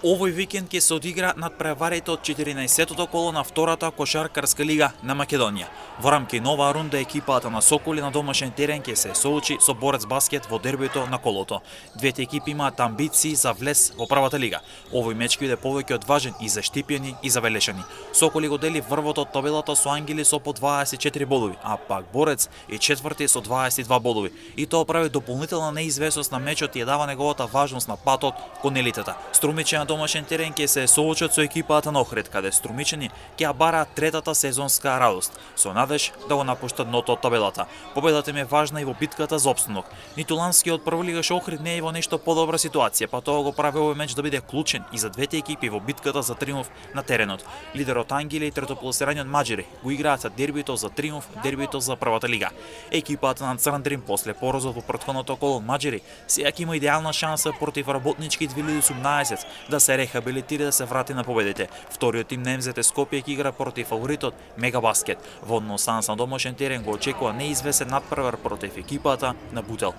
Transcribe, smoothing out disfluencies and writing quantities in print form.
Овој викенд ќе се одигра надпреварите од 14-тото коло на втората кошаркарска лига на Македонија. Во рамки нова рунда екипата на Соколи на домашен терен ќе се соочи со Борец баскет во дербито на колото. Двете екипи имаат амбиции за влез во првата лига. Овој меч ќе биде повеќе од важен и за Штипјани и за Велешани. Соколи го дели врвот од табелата со Ангели со по 24 бодови, а пак Борец е четврти со 22 бодови. И тоа прави дополнителна неизвестност на мечот и ја дава неговата важност на патот кон елитата. Струмичи на домашен терен ќе се соочат со екипата на Охрид, каде струмичани ќе ја бараат третата сезонска радост, со надеж да го напуштат дното од табелата. Победата им е важна и во битката за опстанок. Ниту ланскиот прволигаш Охрид не е во нешто подобра ситуација, па тоа го прави овој меч да биде клучен и за двете екипи во битката за триумф на теренот. Лидерот Ангели и третопласираниот Маџари го играат дербито за триумф, дербито за првата лига. Екипата на Црн Дрим после поразот во претходното коло Маџари сега има идеална шанса против работнички 2018 да се рехабилитира и да се врати на победите. Вториот тим на МЗТ Скопје ќе игра против фаворитот Мегабаскет. Во однос на домашен терен го очекува неизвесен надпревар против екипата на Бутел.